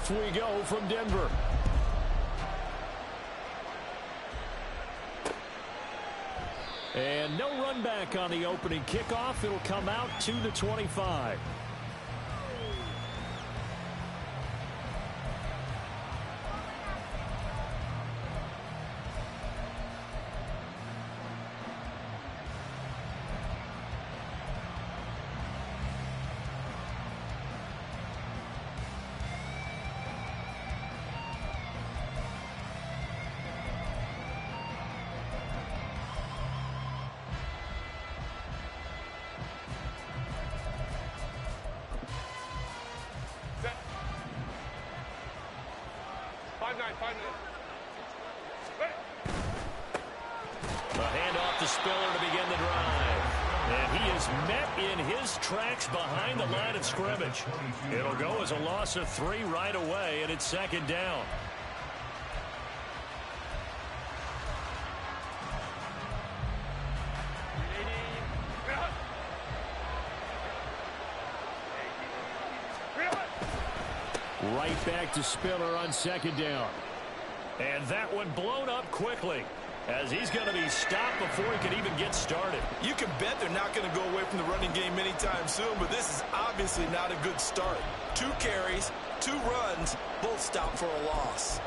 Off we go from Denver. And no run back on the opening kickoff. It'll come out to the 25. A handoff to Spiller to begin the drive. And he is met in his tracks behind the line of scrimmage. It'll go as a loss of 3 right away, and it's second down. Right back to Spiller on second down. And that one blown up quickly, as he's going to be stopped before he can even get started. You can bet they're not going to go away from the running game anytime soon, but this is obviously not a good start. 2 carries, 2 runs, both stopped for a loss.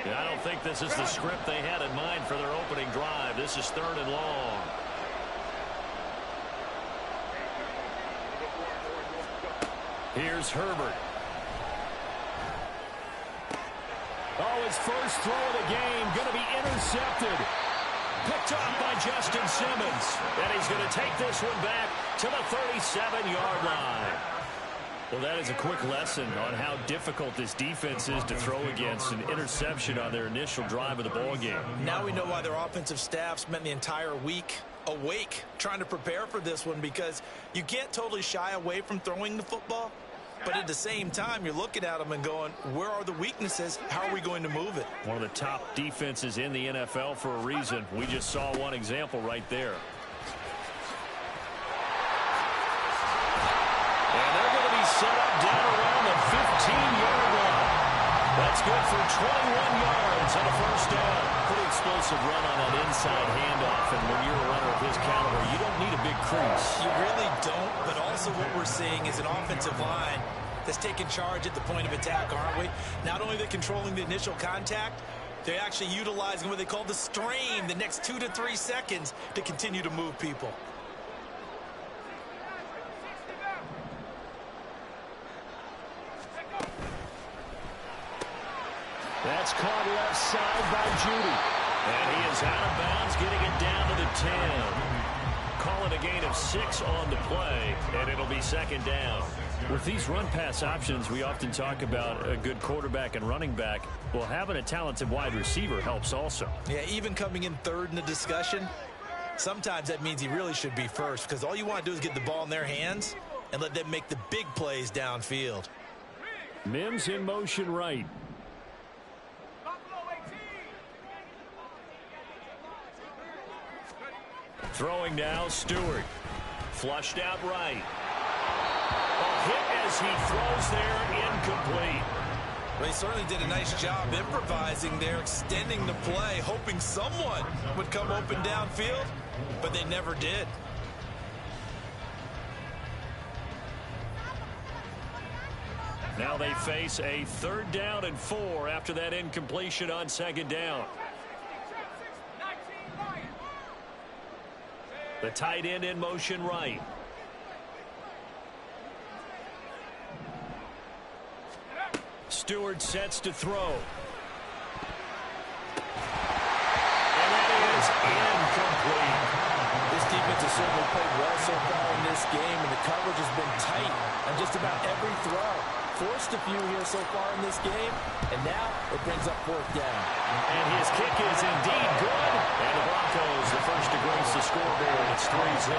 I don't think this is the script they had in mind for their opening drive. This is 3rd and long. Here's Herbert. Oh, his first throw of the game going to be intercepted. Picked off by Justin Simmons. And he's going to take this one back to the 37-yard line. Well, that is a quick lesson on how difficult this defense is to throw against. An interception on their initial drive of the ballgame. Now we know why their offensive staff spent the entire week awake trying to prepare for this one, because you can't totally shy away from throwing the football. But at the same time, you're looking at them and going, where are the weaknesses? How are we going to move it? One of the top defenses in the NFL for a reason. We just saw one example right there. And they're going to be set up down around the 15-yard line. That's good for 21 yards and a first down. Pretty explosive run on that inside handoff. And when you're a runner of his caliber, you don't need a big crease. You really don't, but also what we're seeing is an offensive line that's taking charge at the point of attack, aren't we? Not only are they controlling the initial contact, they're actually utilizing what they call the strain, the next 2 to 3 seconds, to continue to move people. That's caught left side by Judy. And he is out of bounds, getting it down to the 10. Call it a gain of 6 on the play, and it'll be second down. With these run-pass options, we often talk about a good quarterback and running back. Well, having a talented wide receiver helps also. Yeah, even coming in third in the discussion, sometimes that means he really should be first, because all you want to do is get the ball in their hands and let them make the big plays downfield. Mims in motion right. Throwing now, Stewart. Flushed out right. A hit as he throws there, incomplete. They certainly did a nice job improvising there, extending the play, hoping someone would come open downfield, but they never did. Now they face a 3rd down and 4 after that incompletion on second down. The tight end in motion right. Stewart sets to throw. And that is incomplete. This defense has certainly played well so far in this game, and the coverage has been tight on just about every throw. Forced a few here so far in this game, and now it brings up 4th down. And his kick is indeed good. And the Broncos, the first to grace the scoreboard. It's 3-0.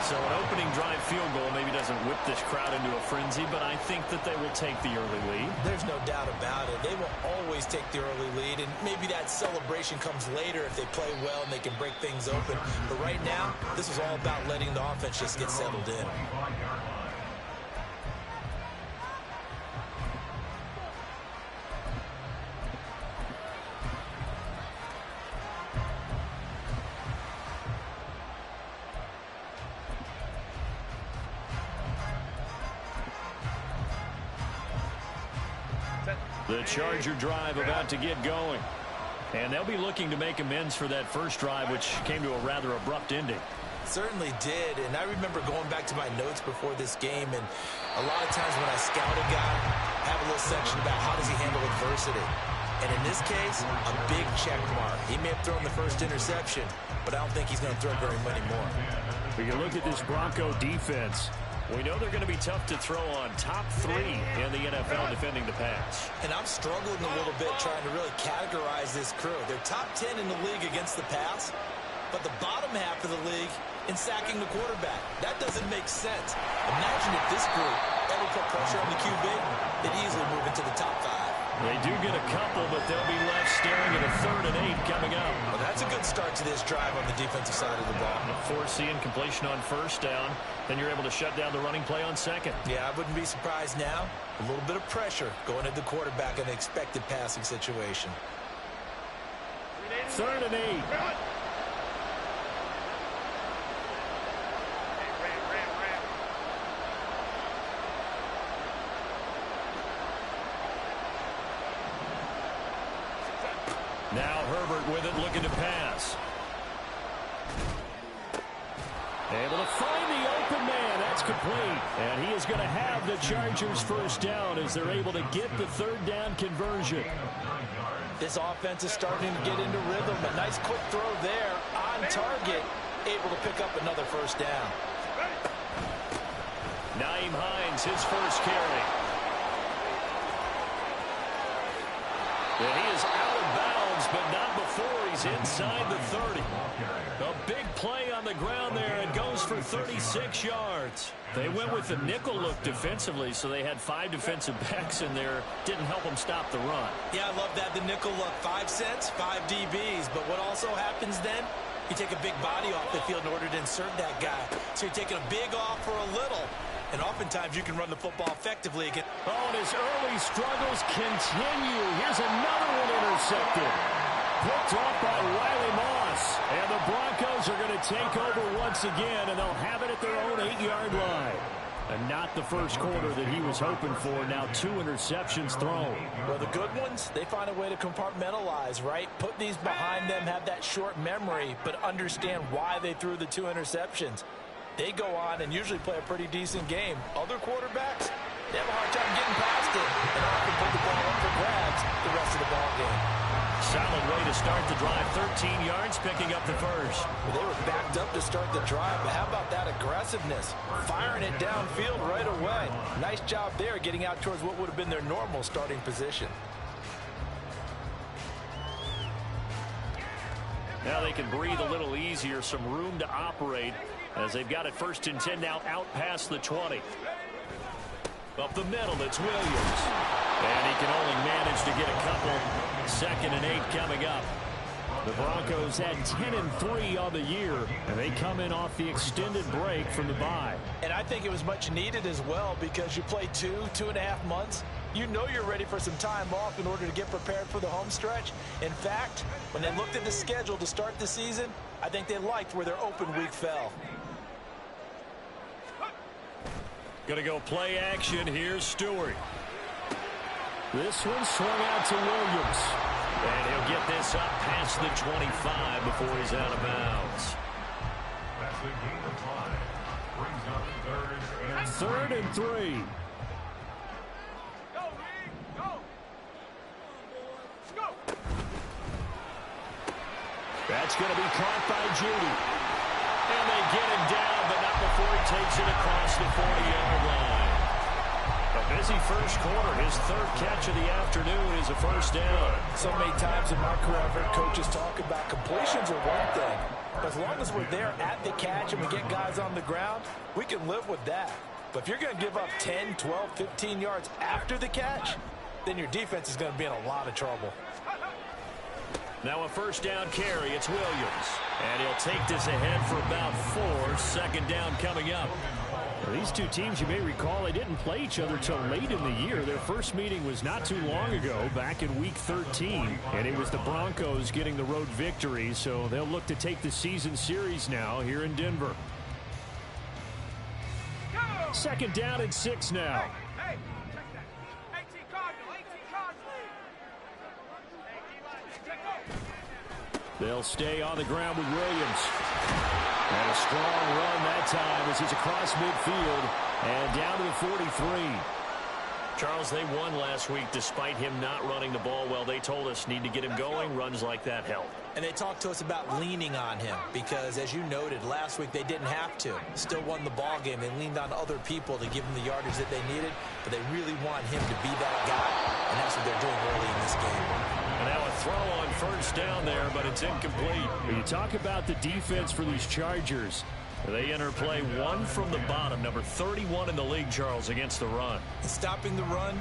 So So an opening drive field goal maybe doesn't whip this crowd into a frenzy, but I think that they will take the early lead. There's no doubt about it. They will always take the early lead, and maybe that celebration comes later if they play well and they can break things open. But right now, this is all about letting the offense just get settled in. The Charger drive about to get going. And they'll be looking to make amends for that first drive, which came to a rather abrupt ending. Certainly did, and I remember going back to my notes before this game, and a lot of times when I scout a guy, I have a little section about how does he handle adversity. And in this case, a big check mark. He may have thrown the first interception, but I don't think he's going to throw very many more. When you look at this Bronco defense, we know they're going to be tough to throw on. Top 3 in the NFL defending the pass. And I'm struggling a little bit trying to really categorize this crew. They're top 10 in the league against the pass, but the bottom half of the league in sacking the quarterback. That doesn't make sense. Imagine if this group ever put pressure on the QB, they'd easily move into the top 5. They do get a couple, but they'll be left staring at a 3rd and 8 coming up. Well, that's a good start to this drive on the defensive side of the ball. Foreseeing completion on first down, then you're able to shut down the running play on second. Yeah, I wouldn't be surprised now. A little bit of pressure going at the quarterback in an expected passing situation. 3rd and 8. Now Herbert with it, looking to pass. Able to find the open man. That's complete. And he is going to have the Chargers first down as they're able to get the 3rd down conversion. This offense is starting to get into rhythm. A nice quick throw there on target. Able to pick up another first down. Nyheim Hines, his first carry. And he is out of bounds, but not before he's inside the 30. A big play on the ground there. It goes for 36 yards. They went with the nickel look defensively, so they had 5 defensive backs in there. Didn't help them stop the run. Yeah, I love that. The nickel look, 5 cents, 5 DBs. But what also happens then, you take a big body off the field in order to insert that guy. So you're taking a big off for a little. And oftentimes you can run the football effectively again. Oh, and his early struggles continue. Here's another one intercepted. Picked off by Riley Moss. And the Broncos are going to take over once again, and they'll have it at their own 8-yard line. And not the first quarter that he was hoping for. Now 2 interceptions thrown. Well, the good ones, they find a way to compartmentalize, right? Put these behind them, have that short memory, but understand why they threw the 2 interceptions. They go on and usually play a pretty decent game. Other quarterbacks, they have a hard time getting past it and often put the ball up for grabs the rest of the ball game. Solid way to start the drive. 13 yards, picking up the first. Well, they were backed up to start the drive, but how about that aggressiveness? Firing it downfield right away. Nice job there getting out towards what would have been their normal starting position. Now they can breathe a little easier, some room to operate as they've got it 1st and 10 now out past the 20. Up the middle, it's Williams. And he can only manage to get a couple. 2nd and 8 coming up. The Broncos had 10-3 on the year, and they come in off the extended break from the bye. And I think it was much needed as well because you play 2.5 months. You know you're ready for some time off in order to get prepared for the home stretch. In fact, when they looked at the schedule to start the season, I think they liked where their open week fell. Going to go play action. Here's Stewart. This one swung out to Williams. And he'll get this up past the 25 before he's out of bounds. 3rd and 3. That's going to be caught by Judy. And they get him down, but not before he takes it across the 40-yard line. A busy first quarter. His 3rd catch of the afternoon is a first down. So many times in my career, I've heard coaches talk about completions are one thing, As long as we're there at the catch and we get guys on the ground, we can live with that. But if you're going to give up 10, 12, 15 yards after the catch, then your defense is going to be in a lot of trouble. Now a first down carry. It's Williams. And he'll take this ahead for about 4. Second down coming up. Well, these two teams, you may recall, they didn't play each other till late in the year. Their first meeting was not too long ago, back in Week 13. And it was the Broncos getting the road victory, so they'll look to take the season series now here in Denver. Second down and 6 now. They'll stay on the ground with Williams. And a strong run that time as he's across midfield and down to the 43. Charles, they won last week despite him not running the ball well. They told us need to get him going. Runs like that help. And they talked to us about leaning on him because, as you noted, last week they didn't have to. Still won the ball game. They leaned on other people to give them the yardage that they needed, but they really want him to be that guy, and that's what they're doing early in this game. And now a throw on first down there, but it's incomplete. When you talk about the defense for these Chargers, they enter play 1 from the bottom, number 31 in the league, Charles, against the run. And stopping the run,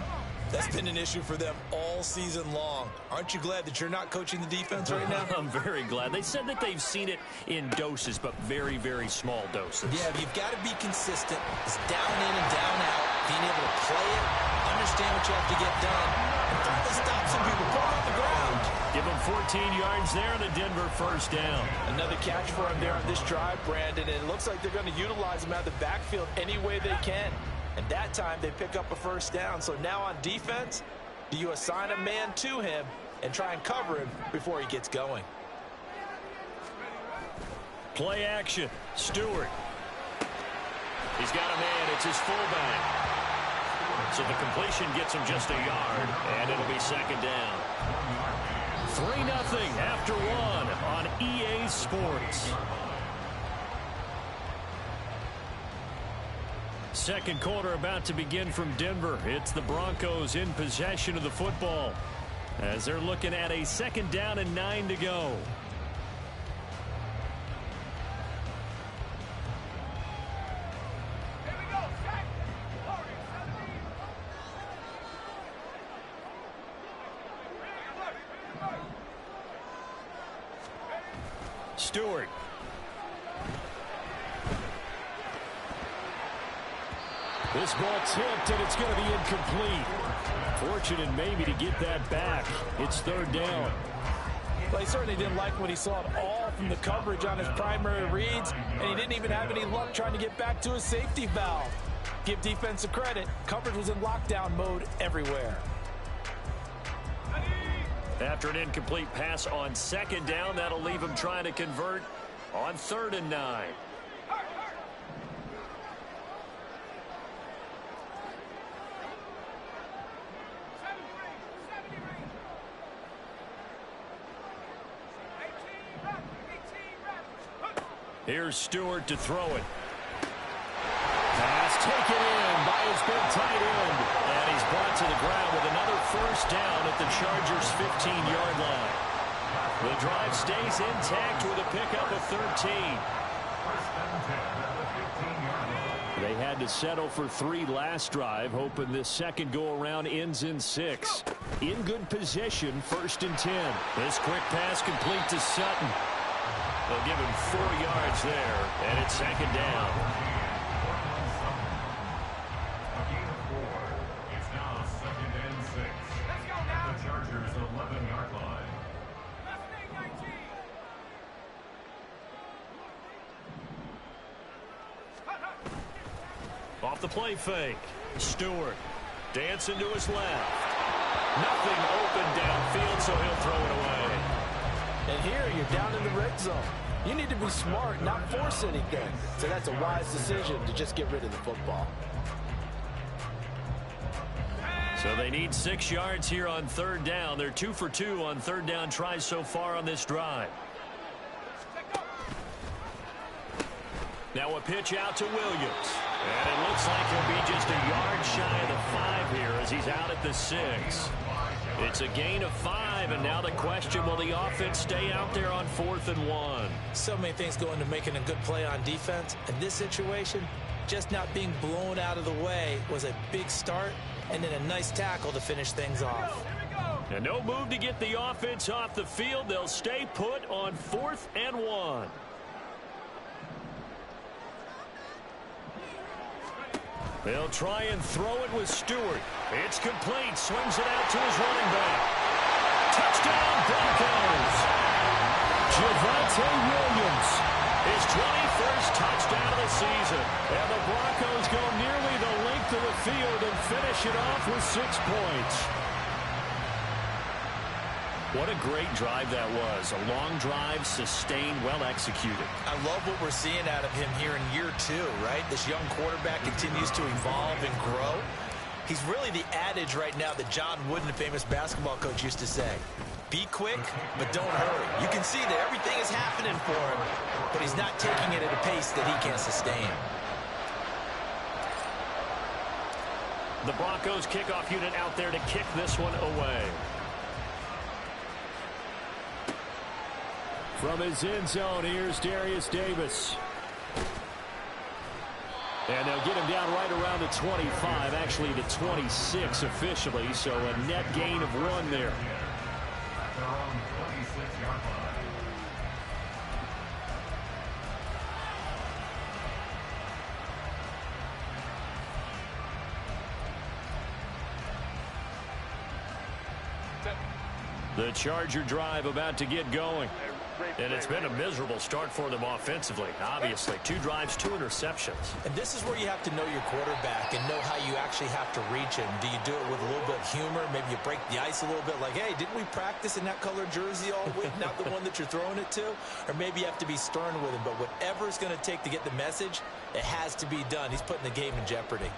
that's been an issue for them all season long. Aren't you glad that you're not coaching the defense right now? I'm very glad. They said that they've seen it in doses, but very, very small doses. Yeah, you've got to be consistent. It's down in and down out, being able to play it, understand what you have to get done, and finally stop some people, put them on the ground. Give them 14 yards there and a Denver first down. Another catch for him there on this drive, Brandon, and it looks like they're going to utilize him out of the backfield any way they can. And that time they pick up a first down. So now on defense, do you assign a man to him and try and cover him before he gets going? Play action. Stewart. He's got a man. It's his fullback. So the completion gets him just a yard, and it'll be second down. 3-0 after 1 on EA Sports. Second quarter about to begin from Denver. It's the Broncos in possession of the football as they're looking at a second down and 9 to go. Stewart. This ball tipped, and it's going to be incomplete. Fortunate maybe to get that back. It's third down. Well, he certainly didn't like what he saw at all from the coverage on his primary reads, and he didn't even have any luck trying to get back to his safety valve. Give defensive credit. Coverage was in lockdown mode everywhere. After an incomplete pass on second down, that'll leave him trying to convert on 3rd and 9. Here's Stewart to throw it. Pass taken in by his big tight end. And he's brought to the ground with another first down at the Chargers' 15-yard line. The drive stays intact with a pickup of 13. They had to settle for 3 last drive, hoping this second go-around ends in 6. In good position, 1st and 10. This quick pass complete to Sutton. They'll give him 4 yards there, and it's second down. It's now 2nd and 6. At the Chargers' 11-yard line. Off the play fake. Stewart dancing to his left. Nothing open downfield, so he'll throw it away. And here you're down in the red zone. You need to be smart, not force anything. So that's a wise decision to just get rid of the football. So they need 6 yards here on 3rd down. They're 2 for 2 on 3rd down tries so far on this drive. Now a pitch out to Williams. And it looks like he'll be just a yard shy of the 5 here as he's out at the 6. It's a gain of 5, and now the question, will the offense stay out there on 4th and 1? So many things go into making a good play on defense. In this situation, just not being blown out of the way was a big start, and then a nice tackle to finish things off. And no move to get the offense off the field. They'll stay put on 4th and 1. They'll try and throw it with Stewart. It's complete. Swings it out to his running back. Touchdown, Broncos. Javonte Williams, his 21st touchdown of the season. And the Broncos go nearly the length of the field and finish it off with 6 points. What a great drive that was. A long drive, sustained, well executed. I love what we're seeing out of him here in year 2, right? This young quarterback continues to evolve and grow. He's really the adage right now that John Wooden, the famous basketball coach, used to say. Be quick, but don't hurry. You can see that everything is happening for him, but he's not taking it at a pace that he can't sustain. The Broncos kickoff unit out there to kick this one away. From his end zone, here's Darius Davis. And they'll get him down right around the 25, actually the 26 officially, so a net gain of 1 there. They're on 26-yard line. The Charger drive about to get going. And it's been a miserable start for them offensively, obviously. 2 drives, 2 interceptions. And this is where you have to know your quarterback and know how you actually have to reach him. Do you do it with a little bit of humor? Maybe you break the ice a little bit like, hey, didn't we practice in that color jersey all week? Not the one that you're throwing it to? Or maybe you have to be stern with him. But whatever it's going to take to get the message, it has to be done. He's putting the game in jeopardy.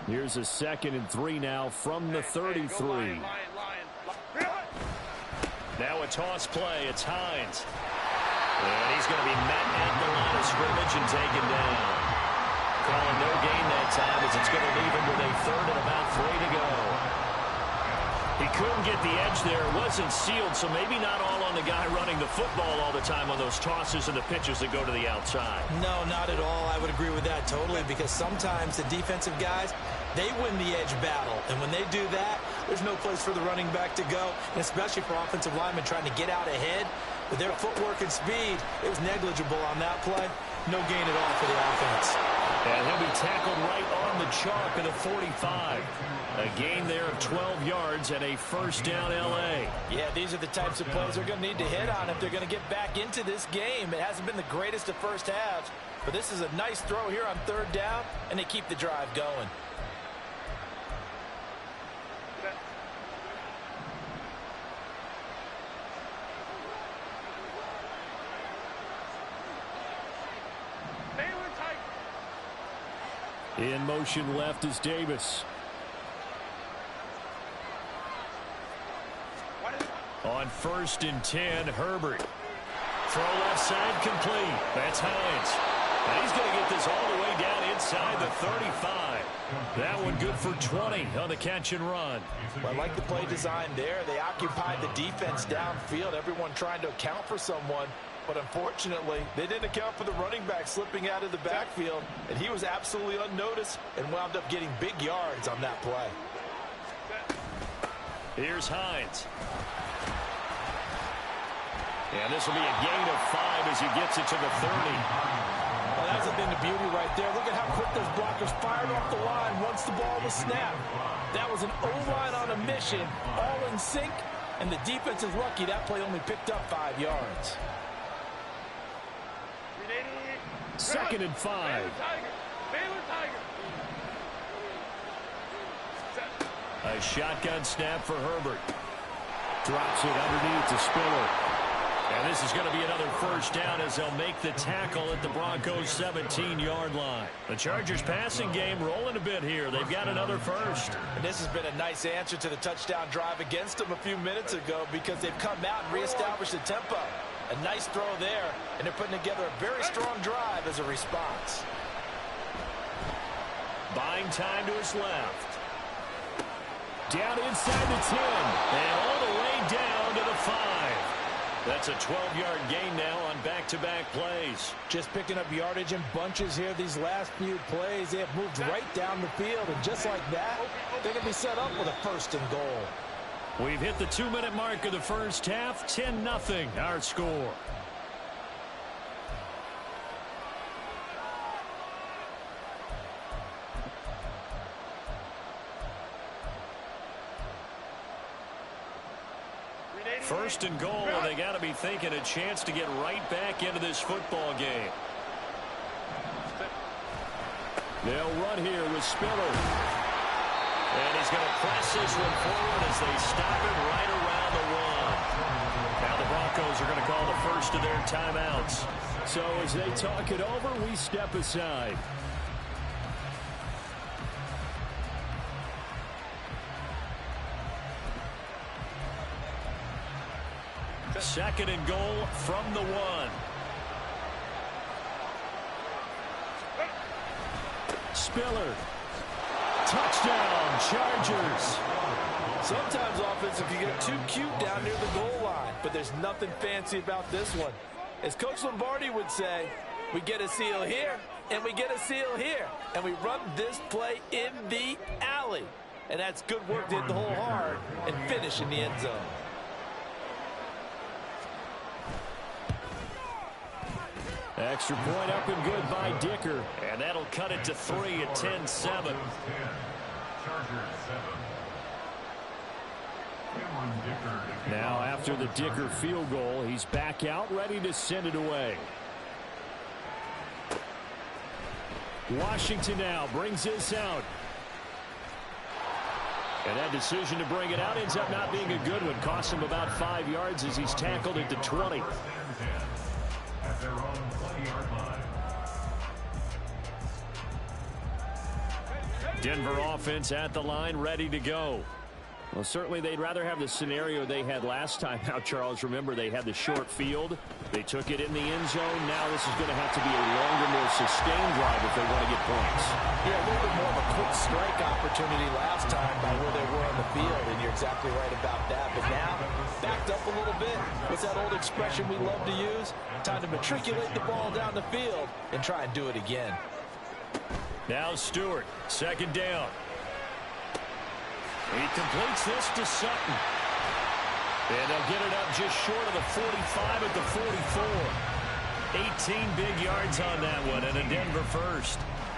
Here's a 2nd and 3 now from the 33. Now a toss play. It's Hines. And he's going to be met at the line of scrimmage and taken down. Calling no gain that time as it's going to leave him with a 3rd and about 3 to go. He couldn't get the edge there. It wasn't sealed, so maybe not all on the guy running the football all the time on those tosses and the pitches that go to the outside. No, not at all. I would agree with that totally, because sometimes the defensive guys, they win the edge battle. And when they do that, there's no place for the running back to go, and especially for offensive linemen trying to get out ahead. With their footwork and speed, it was negligible on that play. No gain at all for the offense. And he'll be tackled right on the chalk at a 45. A gain there of 12 yards and a 1st down L.A. Yeah, these are the types of plays they're going to need to hit on if they're going to get back into this game. It hasn't been the greatest of first halves, but this is a nice throw here on 3rd down, and they keep the drive going. In motion left is Davis. On 1st and 10, Herbert. Throw left side complete. That's Hines. And he's going to get this all the way down inside the 35. That one good for 20 on the catch and run. Well, I like the play design there. They occupied the defense downfield, everyone trying to account for someone. But unfortunately, they didn't account for the running back slipping out of the backfield, and he was absolutely unnoticed and wound up getting big yards on that play. Here's Hines. And this will be a gain of 5 as he gets it to the 30. Well, that's been the beauty right there. Look at how quick those blockers fired off the line once the ball was snapped. That was an O-line on a mission, all in sync, and the defense is lucky that play only picked up 5 yards. 2nd and 5. A shotgun snap for Herbert. Drops it underneath to Spiller. And this is going to be another 1st down as they'll make the tackle at the Broncos' 17-yard line. The Chargers passing game rolling a bit here. They've got another 1st. And this has been a nice answer to the touchdown drive against them a few minutes ago, because they've come out and reestablished the tempo. A nice throw there, and they're putting together a very strong drive as a response. Buying time to his left. Down inside the 10. And all the way down to the 5. That's a 12-yard gain now on back-to-back plays. Just picking up yardage in bunches here these last few plays. They have moved right down the field, and just like that, they're going to be set up with a 1st and goal. We've hit the 2-minute mark of the first half. 10-0 our score. First and goal, and they got to be thinking a chance to get right back into this football game. They'll run here with Spiller. And he's going to press this one forward as they stop it right around the 1. Now the Broncos are going to call the first of their timeouts. So as they talk it over, we step aside. Second and goal from the 1. Spiller. Touchdown, Chargers. Sometimes offense can get too cute down near the goal line, but there's nothing fancy about this one. As Coach Lombardi would say, we get a seal here, and we get a seal here, and we run this play in the alley. And that's good work to hit the hole hard and finish in the end zone. Extra point up and good by Dicker. And that'll cut it to 3 at 10-7. Now after the Dicker field goal, he's back out ready to send it away. Washington now brings this out. And that decision to bring it out ends up not being a good one. Costs him about 5 yards as he's tackled at the 20. At their own 20-yard line. Denver offense at the line, ready to go. Well, certainly they'd rather have the scenario they had last time out, Charles. Remember, they had the short field. They took it in the end zone. Now this is going to have to be a longer, more sustained drive if they want to get points. Yeah, a little bit more of a quick strike opportunity last time by where they were on the field, and you're exactly right about that. But now, backed up a little bit. What's that old expression we love to use? Time to matriculate the ball down the field and try and do it again. Now Stewart, second down. He completes this to Sutton. And they'll get it up just short of the 45 at the 44. 18 big yards on that one, and a Denver first.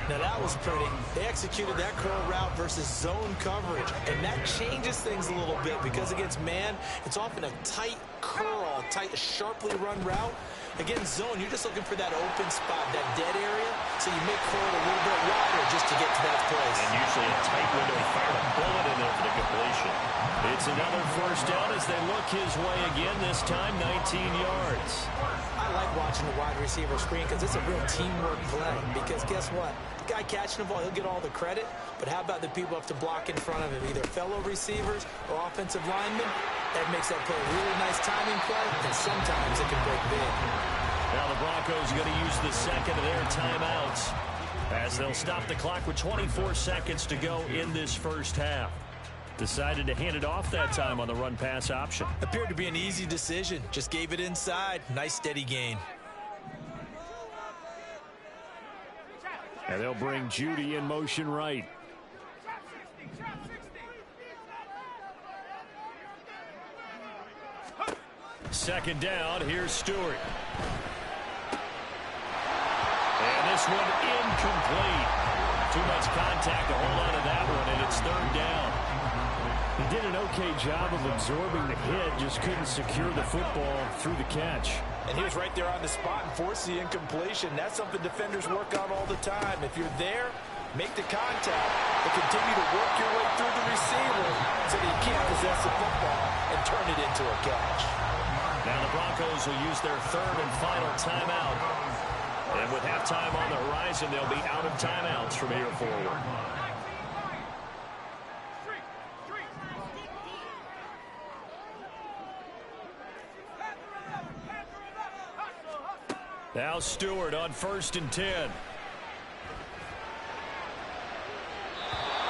Now that was pretty. They executed that curl route versus zone coverage, and that changes things a little bit because against man, it's often a tight curl, tight, sharply run route. Against zone, you're just looking for that open spot, that dead area, so you make curl a little bit wider just to get to that place. And usually a tight window to fire a bullet in there for the completion. It's another first down as they look his way again, this time 19 yards. I like watching the wide receiver screen because it's a real teamwork play. Because guess what? The guy catching the ball, he'll get all the credit. But how about the people have to block in front of him, either fellow receivers or offensive linemen? That makes that play a really nice timing play, and sometimes it can break big. Now the Broncos are going to use the second of their timeouts as they'll stop the clock with 24 seconds to go in this first half. Decided to hand it off that time on the run-pass option. Appeared to be an easy decision. Just gave it inside. Nice steady gain. And they'll bring Judy in motion right. Second down, here's Stewart. And this one incomplete. Too much contact to hold on to that one, and it's third down. He did an okay job of absorbing the hit, just couldn't secure the football through the catch. And he was right there on the spot and forced the incompletion. That's something defenders work on all the time. If you're there, make the contact, but continue to work your way through the receiver so that you can't possess the football and turn it into a catch. Now the Broncos will use their third and final timeout. And with halftime on the horizon, they'll be out of timeouts from here forward. Now Stewart on 1st and 10.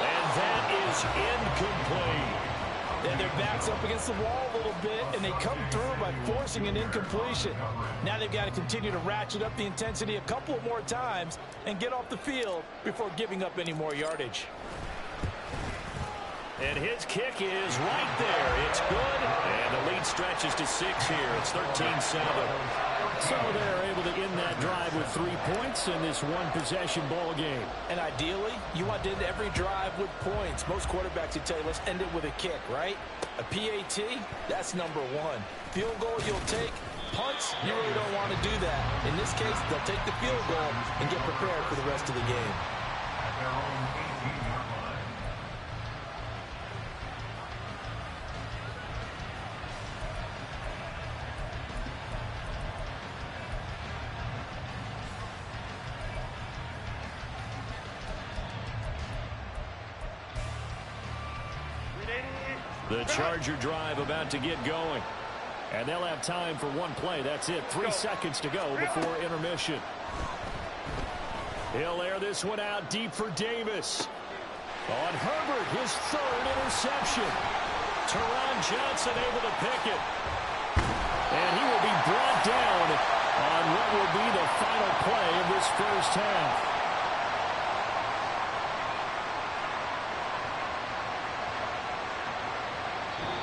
And that is is incomplete. And their back's up against the wall a little bit, and they come through by forcing an incompletion. Now they've got to continue to ratchet up the intensity a couple more times and get off the field before giving up any more yardage. And his kick is right there. It's good. And the lead stretches to 6 here. It's 13-7. So they're able to end that drive with 3 points in this one-possession ball game. And ideally, you want to end every drive with points. Most quarterbacks would tell you, let's end it with a kick, right? A PAT, that's number 1. Field goal you'll take. Punts, you really don't want to do that. In this case, they'll take the field goal and get prepared for the rest of the game. At their own 18-yard line. The Charger drive about to get going. And they'll have time for one play. That's it. 3 seconds to go before intermission. He'll air this one out deep for Davis. On Herbert, his 3rd interception. Teron Johnson able to pick it. And he will be brought down on what will be the final play of this first half.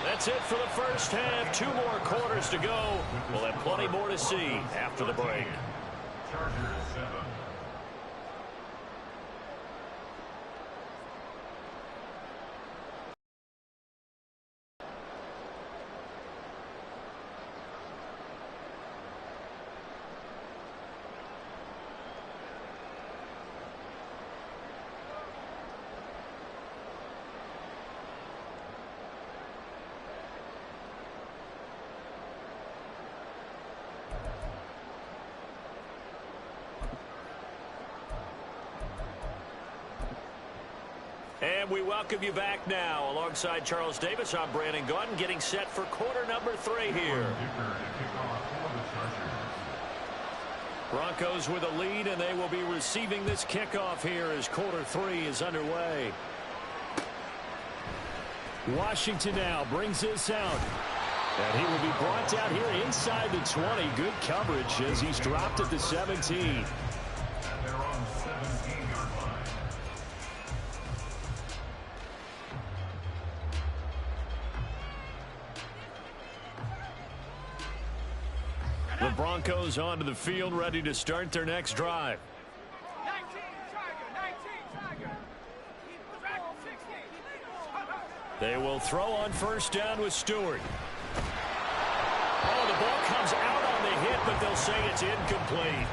That's it for the first half. 2 more quarters to go. We'll have plenty more to see after the break. Chargers 7. And we welcome you back now. Alongside Charles Davis, I'm Brandon Gaudin, getting set for quarter number 3 here. Broncos with a lead, and they will be receiving this kickoff here as quarter 3 is underway. Washington now brings this out. And he will be brought down here inside the 20. Good coverage as he's dropped at the 17. They're on 17-yard line. The Broncos onto the field, ready to start their next drive. 19, Tiger. Track 16. They will throw on first down with Stewart. Oh, the ball comes out on the hit, but they'll say it's incomplete.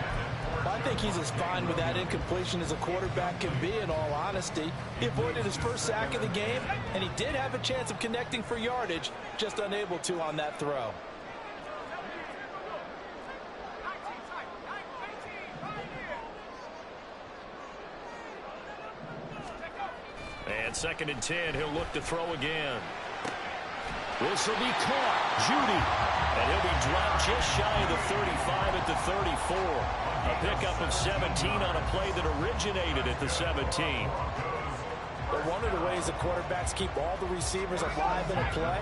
I think he's as fine with that incompletion as a quarterback can be, in all honesty. He avoided his first sack of the game, and he did have a chance of connecting for yardage, just unable to on that throw. And 2nd and 10, he'll look to throw again. This will be caught. Judy. And he'll be dropped just shy of the 35 at the 34. A pickup of 17 on a play that originated at the 17. But one of the ways the quarterbacks keep all the receivers alive in a play,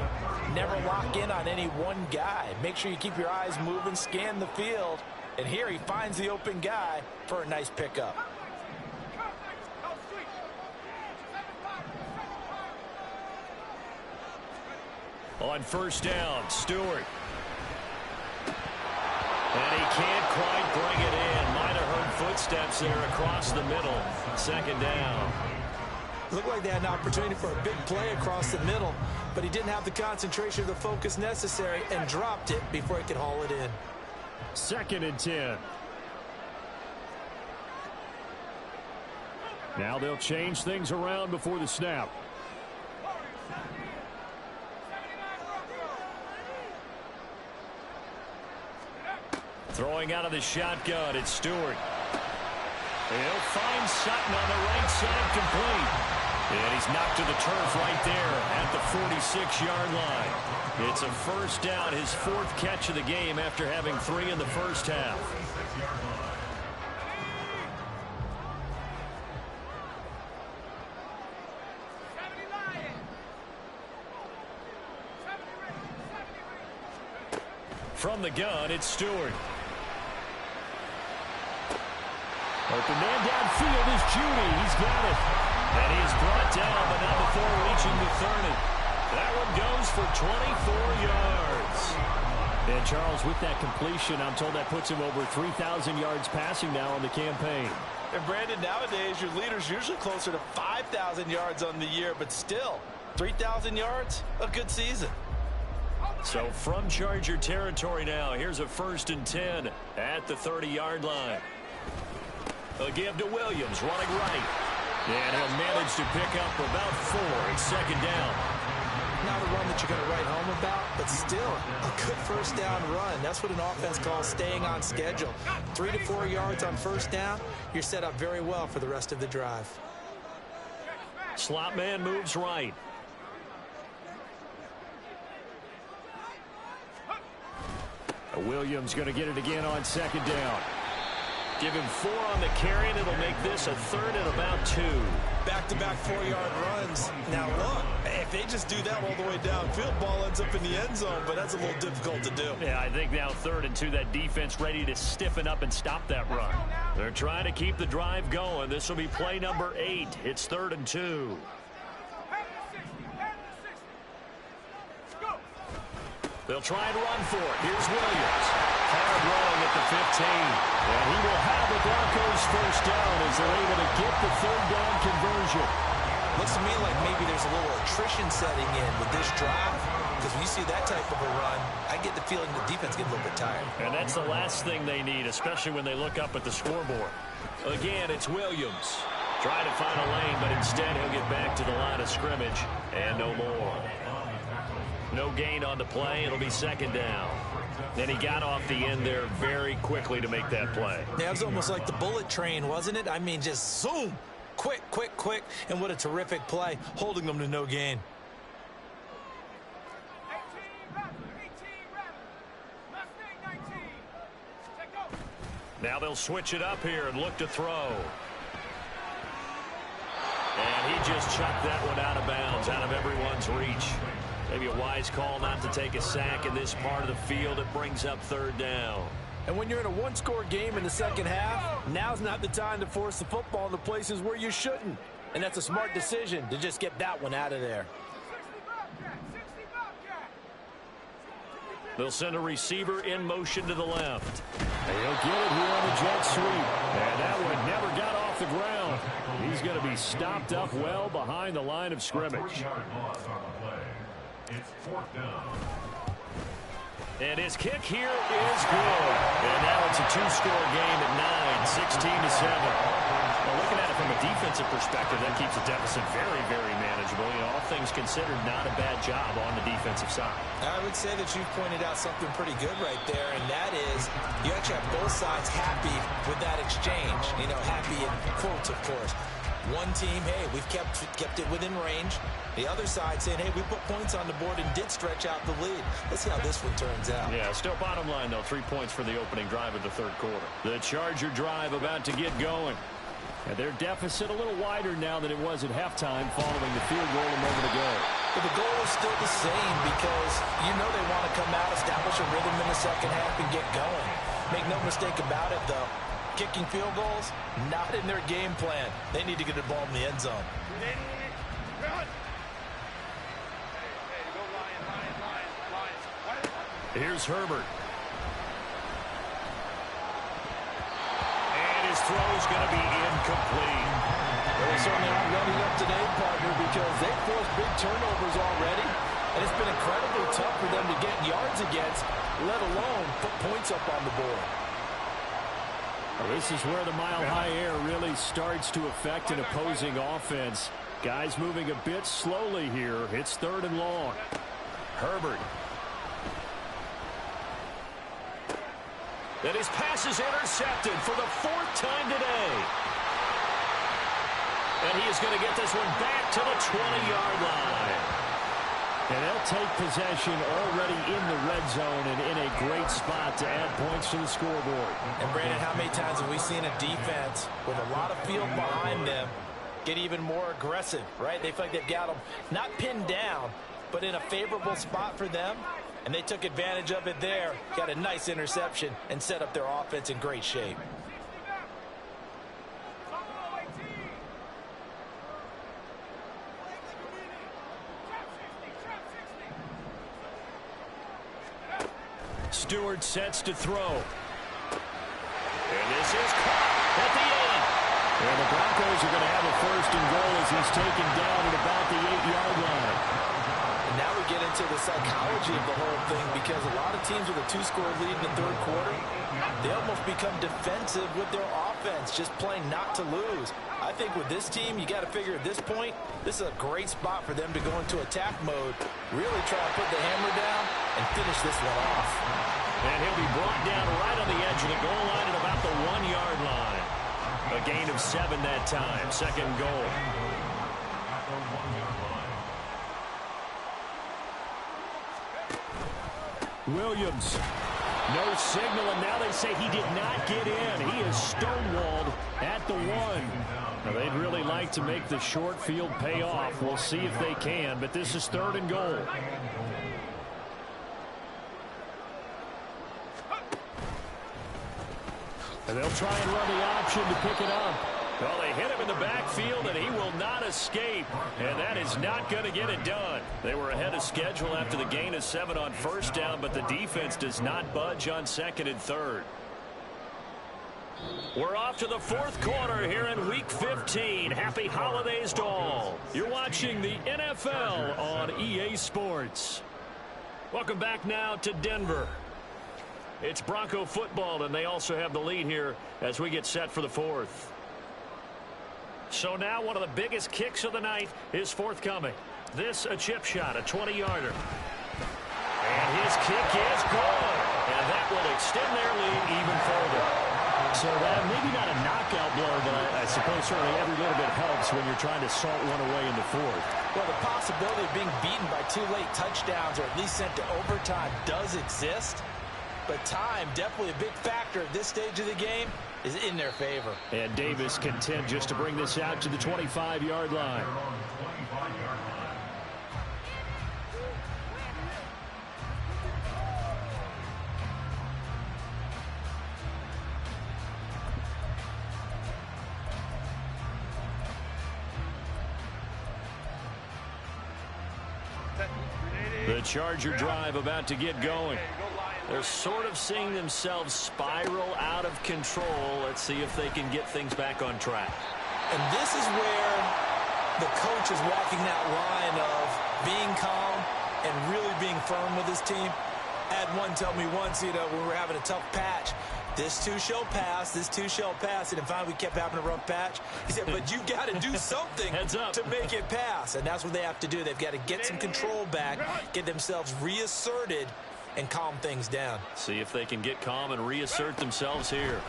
never lock in on any one guy. Make sure you keep your eyes moving, scan the field. And here he finds the open guy for a nice pickup. On first down, Stewart. And he can't quite bring it in. Might have heard footsteps there across the middle. 2nd down. Looked like they had an opportunity for a big play across the middle, but he didn't have the concentration or the focus necessary and dropped it before he could haul it in. 2nd and 10. Now they'll change things around before the snap. Throwing out of the shotgun, it's Stewart. He'll find Sutton on the right side, complete. And he's knocked to the turf right there at the 46-yard line. It's a first down, his 4th catch of the game after having 3 in the first half. From the gun, it's Stewart. Open man downfield is Judy. He's got it. And he is brought down, but not before reaching the 30. That one goes for 24 yards. And Charles, with that completion, I'm told that puts him over 3,000 yards passing now on the campaign. And Brandon, nowadays your leader's usually closer to 5,000 yards on the year, but still, 3,000 yards, a good season. So from Charger territory now, here's a 1st and 10 at the 30-yard line. A give to Williams, running right. And he'll manage to pick up about 4. It's 2nd down. Not a run that you're going to write home about, but still a good 1st down run. That's what an offense calls staying on schedule. 3 to 4 yards on 1st down, you're set up very well for the rest of the drive. Slot man moves right. Williams going to get it again on 2nd down. Give him 4 on the carry, and it'll make this a 3rd and about 2. Back-to-back 4-yard runs. Now, look, if they just do that all the way downfield, ball ends up in the end zone, but that's a little difficult to do. Yeah, I think now 3rd and 2, that defense ready to stiffen up and stop that run. They're trying to keep the drive going. This will be play number 8. It's 3rd and 2. They'll try and run for it. Here's Williams. Hard running at the 15. And he will have the Broncos 1st down as they're able to get the 3rd down conversion. Looks to me like maybe there's a little attrition setting in with this drive, because when you see that type of a run, I get the feeling the defense gets a little bit tired. And that's the last thing they need, especially when they look up at the scoreboard. Again, it's Williams. Trying to find a lane, but instead he'll get back to the line of scrimmage and no more. No gain on the play. It'll be 2nd down. And he got off the end there very quickly to make that play. Yeah, it was almost like the bullet train, wasn't it? I mean, just zoom. Quick, quick, quick. And what a terrific play, holding them to no gain. 18 Mustang 19. Take go. Now they'll switch it up here and look to throw. And he just chucked that one out of bounds, out of everyone's reach. Maybe a wise call not to take a sack in this part of the field. It brings up 3rd down. And when you're in a one-score game in the 2nd half, now's not the time to force the football in the places where you shouldn't. And that's a smart decision to just get that one out of there. 60 Bobcat. They'll send a receiver in motion to the left. And he'll get it here on the jet sweep. And that one never got off the ground. He's going to be stopped up well behind the line of scrimmage. It's 4th down. And his kick here is good. And now it's a 2-score game at 9, 16-7. Well, looking at it from a defensive perspective, that keeps the deficit very, very manageable. You know, all things considered, not a bad job on the defensive side. I would say that you've pointed out something pretty good right there, and that is you actually have both sides happy with that exchange. You know, happy in quotes, of course. One team, hey, we've kept it within range. The other side saying, hey, we put points on the board and did stretch out the lead. Let's see how this one turns out. Yeah, still bottom line, though, 3 points for the opening drive of the 3rd quarter. The Charger drive about to get going. And their deficit a little wider now than it was at halftime following the field goal a moment ago. But the goal is still the same because you know they want to come out, establish a rhythm in the 2nd half, and get going. Make no mistake about it, though. Kicking field goals, not in their game plan. They need to get the ball in the end zone. Here's Herbert. And his throw's going to be incomplete. Well, they certainly aren't running up today, partner, because they've forced big turnovers already. And it's been incredibly tough for them to get yards against, let alone put points up on the board. Well, this is where the mile-high air really starts to affect an opposing offense. Guys moving a bit slowly here. It's 3rd and long. Herbert. And his pass is intercepted for the 4th time today. And he is going to get this one back to the 20-yard line. And they'll take possession already in the red zone and in a great spot to add points to the scoreboard. And, Brandon, how many times have we seen a defense with a lot of field behind them get even more aggressive, right? They feel like they've got them not pinned down, but in a favorable spot for them. And they took advantage of it there, got a nice interception, and set up their offense in great shape. 60. Stewart sets to throw. And this is caught at the 8. And the Broncos are going to have a first and goal as he's taken down at about the 8-yard line. And now we get into the psychology of the whole thing, because a lot of teams with a 2-score lead in the third quarter, they almost become defensive with their offense, just playing not to lose. I think with this team, you got to figure at this point, this is a great spot for them to go into attack mode, really try to put the hammer down and finish this one off. And he'll be brought down right on the edge of the goal line at about the 1-yard line. A gain of 7 that time. Second goal. Williams. No signal, and now they say he did not get in. He is stonewalled at the 1. Now, they'd really like to make the short field pay off. We'll see if they can, but this is third and goal. And they'll try and run the option to pick it up. Well, they hit him in the backfield, and he will not escape. And that is not going to get it done. They were ahead of schedule after the gain of 7 on first down, but the defense does not budge on second and third. We're off to the fourth quarter here in Week 15. Happy holidays to all. You're watching the NFL on EA Sports. Welcome back now to Denver. It's Bronco football, and they also have the lead here as we get set for the fourth. So now one of the biggest kicks of the night is forthcoming. This a chip shot, a 20-yarder. And his kick is good. And that will extend their lead even further. So that maybe not a knockout blow, but I suppose certainly every little bit helps when you're trying to salt one away in the fourth. Well, the possibility of being beaten by 2 late touchdowns or at least sent to overtime does exist. But time, definitely a big factor at this stage of the game, is in their favor. And Davis content just to bring this out to the 25-yard line. The Charger drive about to get going. They're sort of seeing themselves spiral out of control. Let's see if they can get things back on track. And this is where the coach is walking that line of being calm and really being firm with his team. I had one tell me once, when we were having a tough patch, this too shall pass, this too shall pass. And finally we kept having a rough patch. He said, but you got to do something to make it pass. And that's what they have to do. They've got to get some control back, get themselves reasserted, and calm things down. See if they can get calm and reassert themselves here.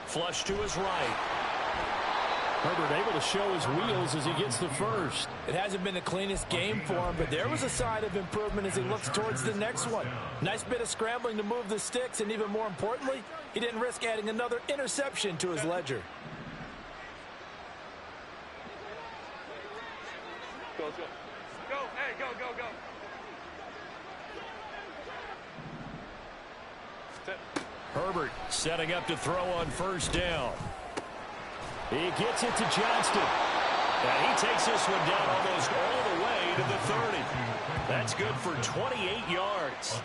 Flush to his right. Herbert able to show his wheels as he gets the first. It hasn't been the cleanest game for him, but there was a sign of improvement as he looks towards the next one. Nice bit of scrambling to move the sticks, and even more importantly, he didn't risk adding another interception to his ledger. Go, hey, go. Herbert setting up to throw on first down. He gets it to Johnston. And he takes this one down almost all the way to the 30. That's good for 28 yards.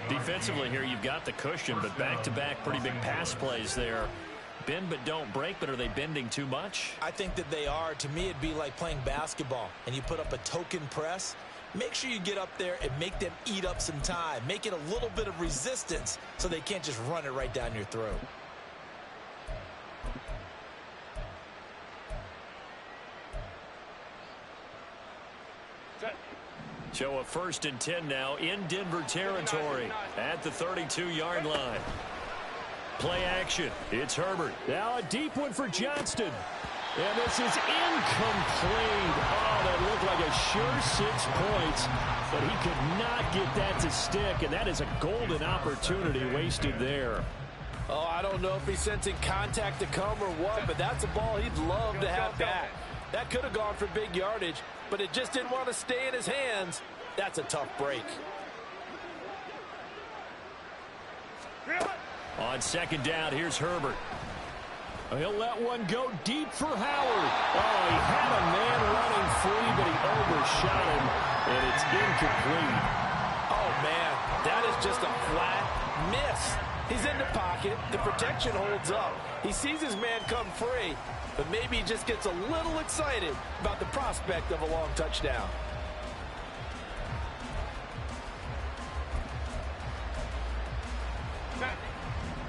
Defensively here, you've got the cushion, but back-to-back pretty big pass plays there. Bend but don't break, but are they bending too much? I think that they are. To me, it'd be like playing basketball, and you put up a token press. Make sure you get up there and make them eat up some time. Make it a little bit of resistance so they can't just run it right down your throat. So a 1st and 10 now in Denver territory at the 32-yard line. Play action. It's Herbert. Now a deep one for Johnston. And this is incomplete. Oh, that looked like a sure 6 points, but he could not get that to stick, and that is a golden opportunity wasted there. Oh, I don't know if he's sensing contact to come or what, but that's a ball he'd love to have back. That could have gone for big yardage, but it just didn't want to stay in his hands. That's a tough break. On second down, here's Herbert. He'll let one go deep for Howard. Oh, he had a man running free, but he overshot him, and it's incomplete. Oh, man, that is just a flat miss. He's in the pocket. The protection holds up. He sees his man come free, but maybe he just gets a little excited about the prospect of a long touchdown.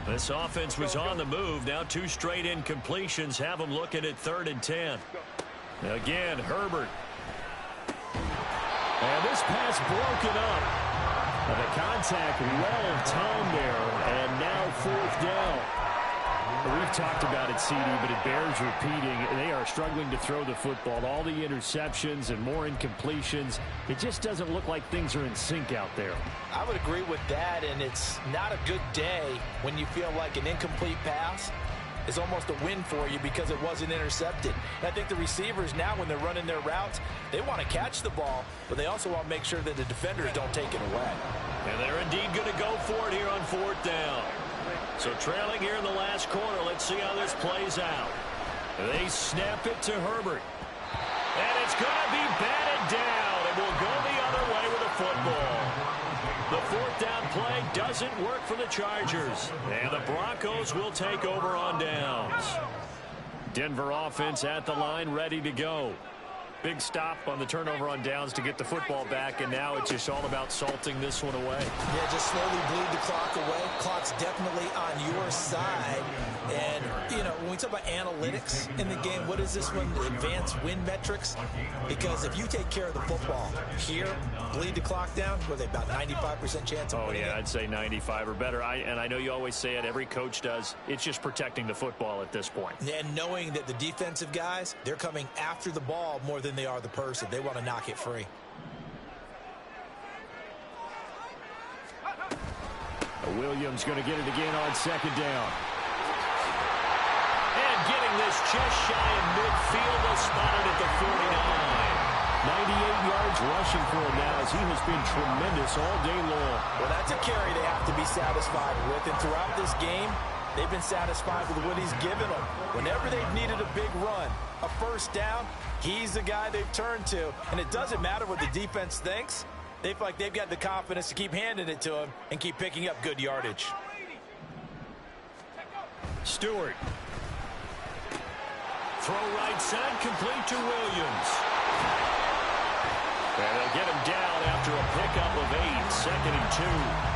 This offense was on the move. Now 2 straight incompletions have them looking at 3rd and 10. Again, Herbert. And this pass broken up. The contact well timed there, and now 4th down. We've talked about it, CD, but it bears repeating. They are struggling to throw the football. All the interceptions and more incompletions. It just doesn't look like things are in sync out there. I would agree with that, and it's not a good day when you feel like an incomplete pass is almost a win for you because it wasn't intercepted. And I think the receivers now, when they're running their routes, they want to catch the ball, but they also want to make sure that the defenders don't take it away. And they're indeed going to go for it here on 4th down. So trailing here in the last quarter, let's see how this plays out. They snap it to Herbert. And it's going to be batted down, and we'll go the other way with the football. The 4th down play doesn't work for the Chargers. And the Broncos will take over on downs. Denver offense at the line, ready to go. Big stop on the turnover on downs to get the football back, and now it's just all about salting this one away. Yeah, just slowly bleed the clock away. Clock's definitely on your side. And, you know, when we talk about analytics in the game, what is this one? Advanced win metrics? Because if you take care of the football here, bleed the clock down, were they about 95% chance of winning it? I'd say 95 or better. And I know you always say it, every coach does. It's just protecting the football at this point. And knowing that the defensive guys, they're coming after the ball more than they are the person. They want to knock it free. Williams going to get it again on second down. And getting this just shy of midfield, they'll spot it at the 49. 98 yards rushing for him now as he has been tremendous all day long. Well, that's a carry they have to be satisfied with. And throughout this game, they've been satisfied with what he's given them. Whenever they've needed a big run, a first down, he's the guy they've turned to. And it doesn't matter what the defense thinks. They feel like they've got the confidence to keep handing it to him and keep picking up good yardage. Stewart. Throw right side, complete to Williams. And they'll get him down after a pickup of 8, 2nd and 2.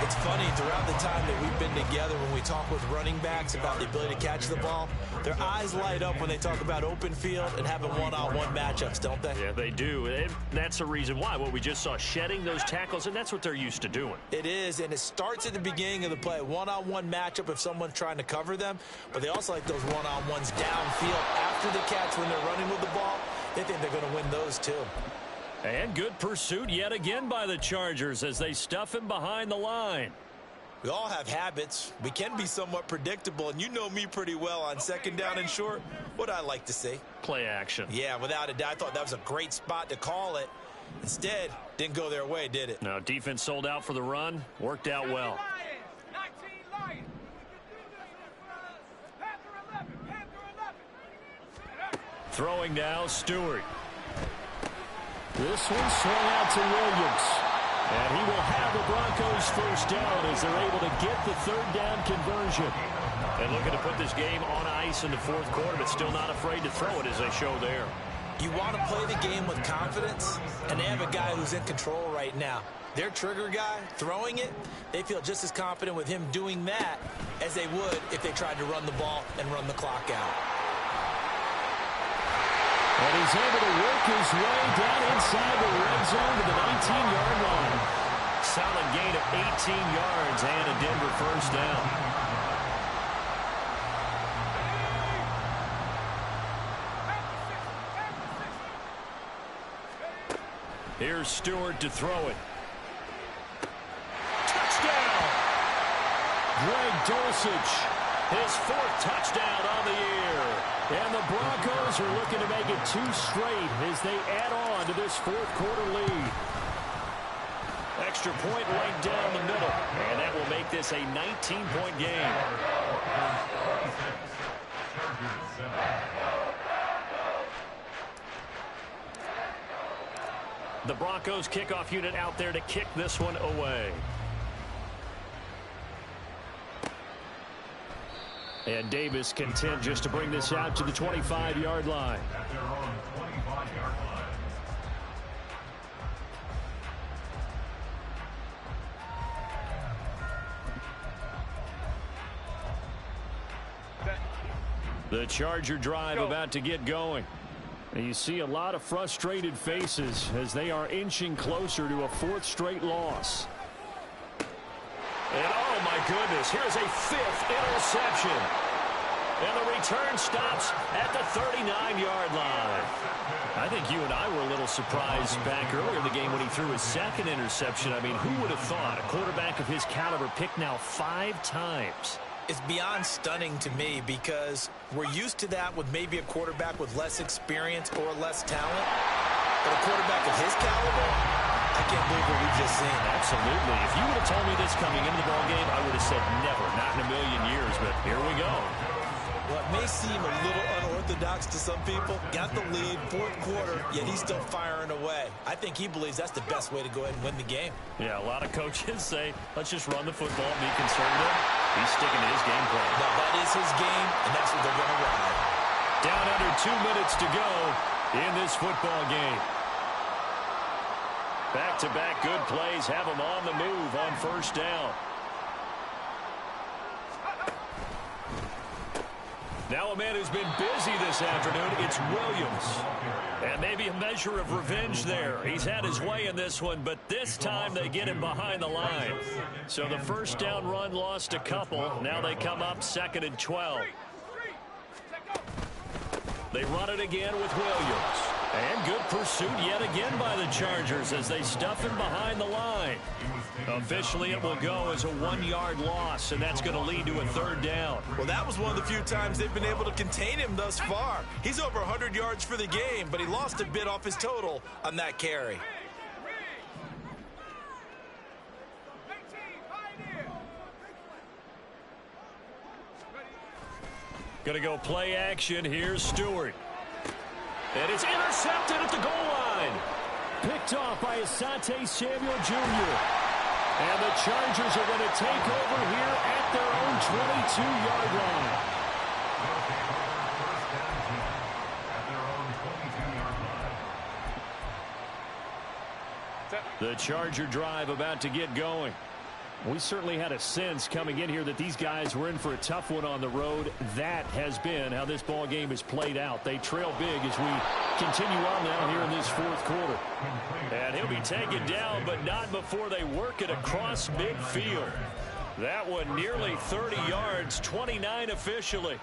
It's funny, throughout the time that we've been together, when we talk with running backs about the ability to catch the ball, their eyes light up when they talk about open field and having one-on-one matchups, don't they? Yeah, they do. And that's the reason why. What we just saw, shedding those tackles, and that's what they're used to doing. It is, and it starts at the beginning of the play. One-on-one matchup if someone's trying to cover them, but they also like those one-on-ones downfield after the catch when they're running with the ball. They think they're going to win those too. And good pursuit yet again by the Chargers as they stuff him behind the line. We all have habits. We can be somewhat predictable, and you know me pretty well on second down and short. What I like to see. Play action. Yeah, without a doubt. I thought that was a great spot to call it. Instead, didn't go their way, did it? No, defense sold out for the run. Worked out well. Throwing now, Stewart. This one swung out to Williams. And he will have the Broncos first down as they're able to get the 3rd down conversion. And looking to put this game on ice in the 4th quarter, but still not afraid to throw it as they show there. You want to play the game with confidence, and they have a guy who's in control right now. Their trigger guy, throwing it, they feel just as confident with him doing that as they would if they tried to run the ball and run the clock out. And he's able to work his way down inside the red zone to the 19-yard line. Solid gain of 18 yards and a Denver first down. Here's Stewart to throw it. Touchdown! Greg Dulcich, his 4th touchdown on the year. And the Broncos are looking to make it 2 straight as they add on to this 4th quarter lead. extra point right down the middle. And that will make this a 19-point game. The Broncos kickoff unit out there to kick this one away. And Davis content just to bring this out to the 25-yard line. At their own 25-yard line. The Charger drive about to get going. And you see a lot of frustrated faces as they are inching closer to a fourth straight loss. And oh my goodness, here's a fifth interception. And the return stops at the 39-yard line. I think you and I were a little surprised back earlier in the game when he threw his second interception. I mean, who would have thought a quarterback of his caliber picked now 5 times? It's beyond stunning to me because we're used to that with maybe a quarterback with less experience or less talent. But a quarterback of his caliber, I can't believe what we've just seen. Absolutely. If you would have told me this coming into the ballgame, I would have said never, not in a million years. But here we go. Well, it may seem a little unorthodox to some people. Got the lead, fourth quarter, yet he's still firing away. I think he believes that's the best way to go ahead and win the game. Yeah, a lot of coaches say, let's just run the football, be conservative. He's sticking to his game plan. Now, that is his game, and that's what they're going to ride. Down under 2 minutes to go in this football game. Back-to-back good plays have him on the move on first down. Now a man who's been busy this afternoon, it's Williams. And maybe a measure of revenge there. He's had his way in this one, but this time they get him behind the line. So the first down run lost a couple. Now they come up 2nd and 12. They run it again with Williams. And good pursuit yet again by the Chargers as they stuff him behind the line. Officially, it will go as a 1-yard loss, and that's going to lead to a third down. Well, that was one of the few times they've been able to contain him thus far. He's over 100 yards for the game, but he lost a bit off his total on that carry. Going to go play action. Here's Stewart. And it's intercepted at the goal line. Picked off by Asante Samuel Jr. And the Chargers are going to take over here at their own 22-yard line. The Charger drive about to get going. We certainly had a sense coming in here that these guys were in for a tough one on the road. That has been how this ball game is played out. They trail big as we continue on now here in this fourth quarter. And he'll be taken down, but not before they work it across midfield. That one nearly 30 yards, 29 officially.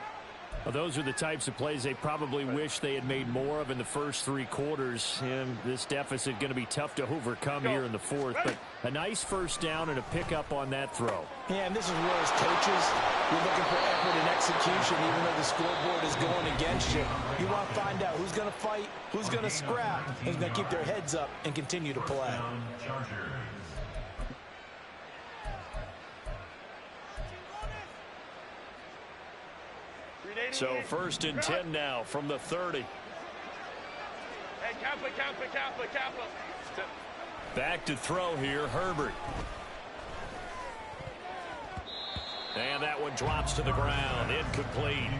Well, those are the types of plays they probably wish they had made more of in the first 3 quarters. And this deficit going to be tough to overcome here in the fourth. But a nice first down and a pickup on that throw. Yeah, and this is where as coaches, you're looking for effort and execution even though the scoreboard is going against you. You want to find out who's going to fight, who's going to scrap, who's going to keep their heads up and continue to play. So 1st and 10 now from the 30. Hey, Kappa. Back to throw here, Herbert. And that one drops to the ground, incomplete.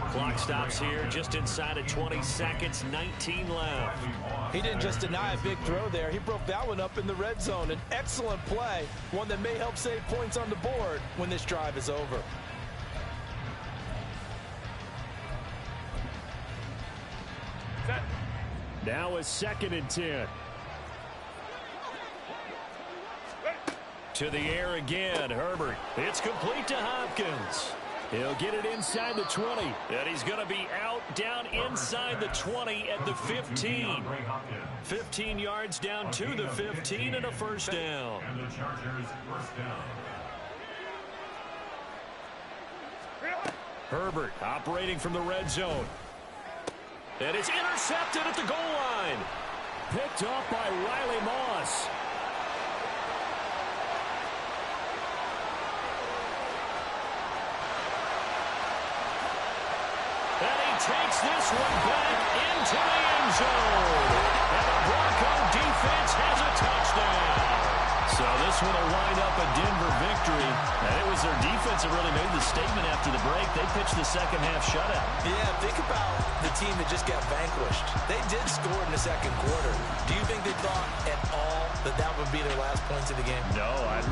Clock stops here just inside of 20 seconds, 19 left. He didn't just deny a big throw there. He broke that one up in the red zone. An excellent play, one that may help save points on the board when this drive is over. Now a 2nd and 10. To the air again, Herbert. It's complete to Hopkins. He'll get it inside the 20. And he's going to be out down inside the 20 at the 15. 15 yards down to the 15 and a first down. And the Chargers first down. Herbert operating from the red zone. And it's intercepted at the goal line. Picked off by Riley Moss. takes this one back into the end zone. And the Bronco defense has a touchdown. So this one will wind up a Denver victory. And it was their defense that really made the statement after the break. They pitched the second half shutout. Yeah, think about the team that just got vanquished. They did score in the second quarter. Do you think they thought at all that that would be their last points of the game? No, I